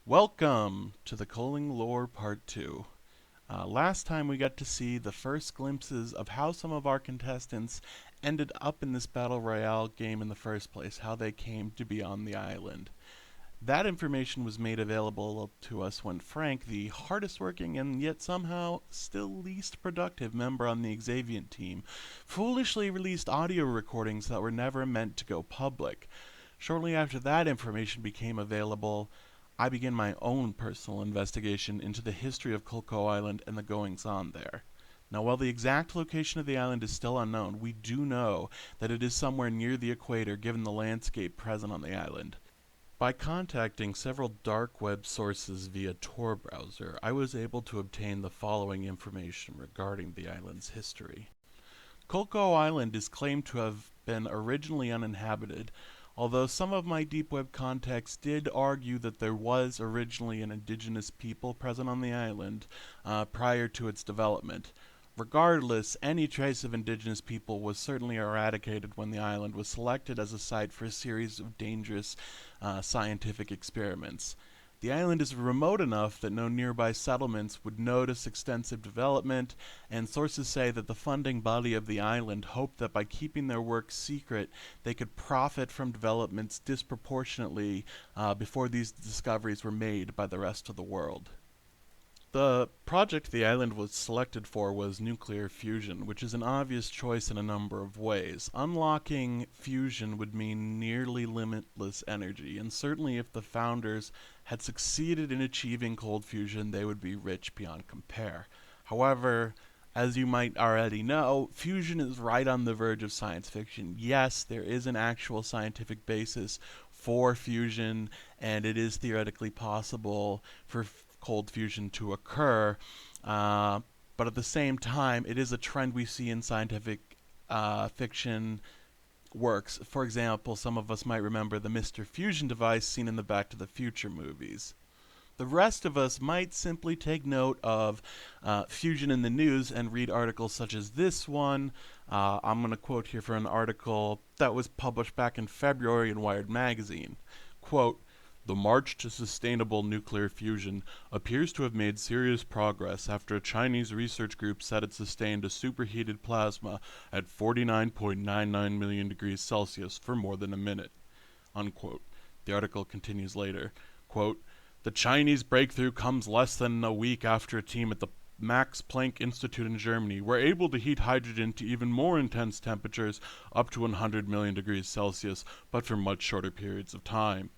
Welcome to the Culling Lore Part 2. Last time we got to see the first glimpses of how some of our contestants ended up in this Battle Royale game in the first place, how they came to be on the island. That information was made available to us when Frank, the hardest working and yet somehow still least productive member on the Xaviant team, foolishly released audio recordings that were never meant to go public. Shortly after that information became available, I began my own personal investigation into the history of Kulko Island and the goings on there. Now, while the exact location of the island is still unknown, we do know that it is somewhere near the equator given the landscape present on the island. By contacting several dark web sources via Tor browser, I was able to obtain the following information regarding the island's history. Kulko Island is claimed to have been originally uninhabited, although some of my deep web contacts did argue that there was originally an indigenous people present on the island prior to its development. Regardless, any trace of indigenous people was certainly eradicated when the island was selected as a site for a series of dangerous scientific experiments. The island is remote enough that no nearby settlements would notice extensive development, and sources say that the funding body of the island hoped that by keeping their work secret, they could profit from developments disproportionately before these discoveries were made by the rest of the world. The project the island was selected for was nuclear fusion, which is an obvious choice in a number of ways. Unlocking fusion would mean nearly limitless energy, and certainly if the founders had succeeded in achieving cold fusion, they would be rich beyond compare. However, as you might already know, fusion is right on the verge of science fiction. Yes, there is an actual scientific basis for fusion, and it is theoretically possible for cold fusion to occur, but at the same time, it is a trend we see in scientific fiction works. For example, some of us might remember the Mr. Fusion device seen in the Back to the Future movies. The rest of us might simply take note of fusion in the news and read articles such as this one. I'm going to quote here from an article that was published back in February in Wired Magazine. Quote, "The march to sustainable nuclear fusion appears to have made serious progress after a Chinese research group said it sustained a superheated plasma at 49.99 million degrees Celsius for more than a minute." Unquote. The article continues later. Quote, "The Chinese breakthrough comes less than a week after a team at the Max Planck Institute in Germany were able to heat hydrogen to even more intense temperatures, up to 100 million degrees Celsius, but for much shorter periods of time.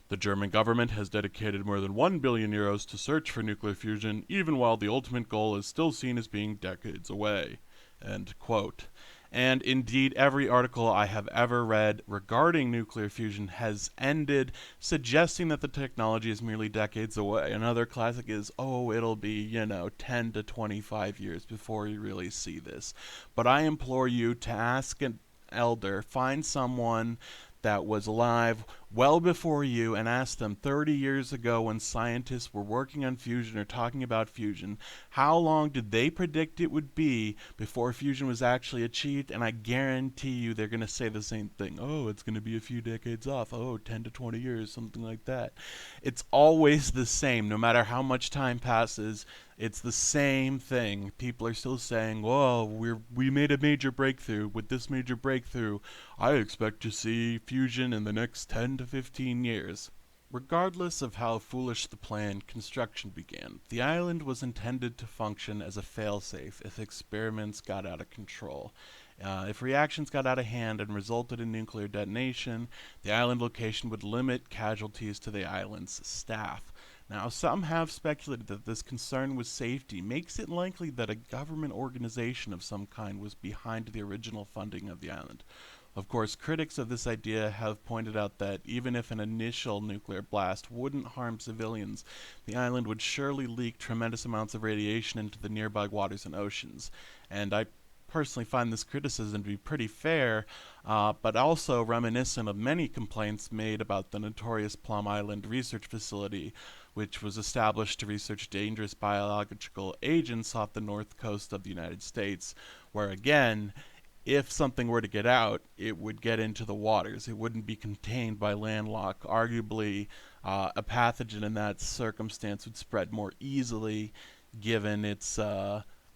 The German government has dedicated more than 1 billion euros to search for nuclear fusion, even while the ultimate goal is still seen as being decades away." End quote. And indeed, every article I have ever read regarding nuclear fusion has ended suggesting that the technology is merely decades away. Another classic is, oh, it'll be, 10 to 25 years before you really see this. But I implore you to ask an elder, find someone that was alive well before you and ask them 30 years ago when scientists were working on fusion or talking about fusion, how long did they predict it would be before fusion was actually achieved? And I guarantee you they're going to say the same thing. Oh, it's going to be a few decades off. Oh, 10 to 20 years, something like that. It's always the same. No matter how much time passes, it's the same thing. People are still saying, "Whoa, we made a major breakthrough. With this major breakthrough, I expect to see fusion in the next 10 to 15 years." Regardless of how foolish the plan, construction began. The island was intended to function as a failsafe if experiments got out of control. If reactions got out of hand and resulted in nuclear detonation, the island location would limit casualties to the island's staff. Now, some have speculated that this concern with safety makes it likely that a government organization of some kind was behind the original funding of the island. Of course, critics of this idea have pointed out that even if an initial nuclear blast wouldn't harm civilians, the island would surely leak tremendous amounts of radiation into the nearby waters and oceans. And I personally find this criticism to be pretty fair, but also reminiscent of many complaints made about the notorious Plum Island Research Facility, which was established to research dangerous biological agents off the north coast of the United States, where again, if something were to get out, it would get into the waters. It wouldn't be contained by landlock. Arguably, a pathogen in that circumstance would spread more easily given its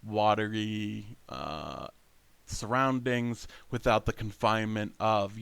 watery surroundings without the confinement of,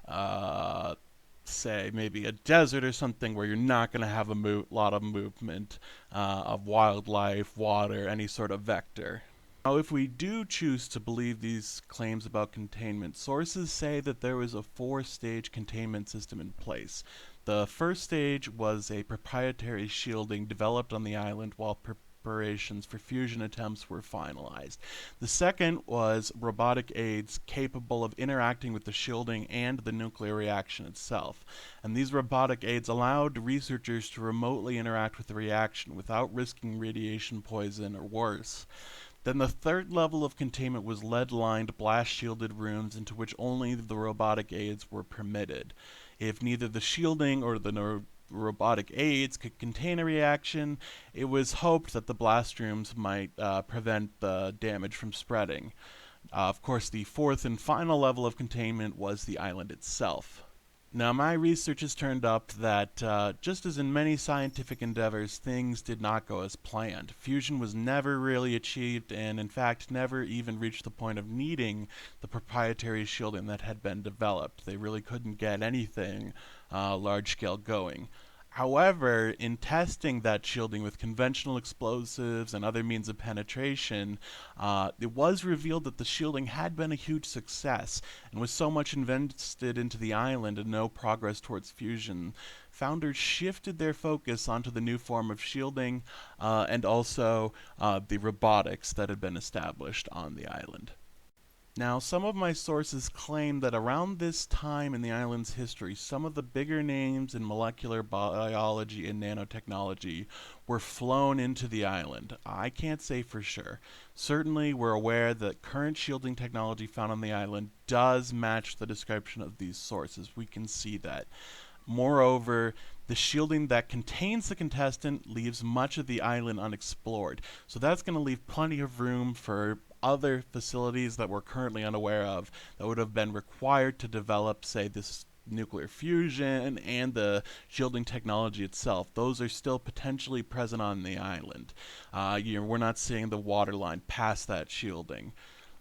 uh, say maybe a desert or something where you're not going to have a lot of movement of wildlife, water, any sort of vector. Now, if we do choose to believe these claims about containment, sources say that there was a four-stage containment system in place. The first stage was a proprietary shielding developed on the island while preparations for fusion attempts were finalized. The second was robotic aids capable of interacting with the shielding and the nuclear reaction itself. And these robotic aids allowed researchers to remotely interact with the reaction without risking radiation poison or worse. Then the third level of containment was lead-lined, blast-shielded rooms into which only the robotic aids were permitted. If neither the shielding or the robotic aids could contain a reaction, it was hoped that the blast rooms might prevent the damage from spreading. Of course, the fourth and final level of containment was the island itself. Now, my research has turned up that, just as in many scientific endeavors, things did not go as planned. Fusion was never really achieved, and in fact, never even reached the point of needing the proprietary shielding that had been developed. They really couldn't get anything large scale going. However, in testing that shielding with conventional explosives and other means of penetration, it was revealed that the shielding had been a huge success, and with so much invested into the island and no progress towards fusion, founders shifted their focus onto the new form of shielding and also the robotics that had been established on the island. Now, some of my sources claim that around this time in the island's history, some of the bigger names in molecular biology and nanotechnology were flown into the island. I can't say for sure. Certainly, we're aware that current shielding technology found on the island does match the description of these sources. We can see that. Moreover, the shielding that contains the contestant leaves much of the island unexplored. So that's going to leave plenty of room for other facilities that we're currently unaware of that would have been required to develop, say, this nuclear fusion and the shielding technology itself. Those are still potentially present on the island. We're not seeing the water line past that shielding.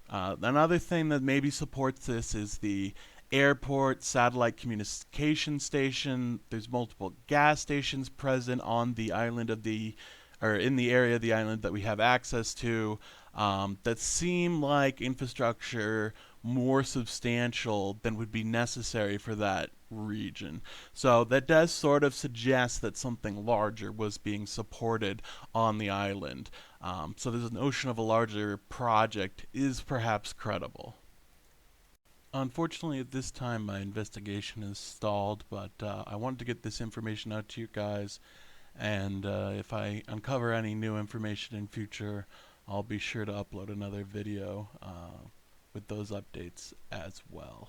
Another thing that maybe supports this is the airport, satellite communication station. There's multiple gas stations present on the island or in the area of the island that we have access to, that seem like infrastructure more substantial than would be necessary for that region. So that does sort of suggest that something larger was being supported on the island. So this notion of a larger project is perhaps credible. Unfortunately, at this time, my investigation is stalled, but I wanted to get this information out to you guys, and if I uncover any new information in future, I'll be sure to upload another video with those updates as well.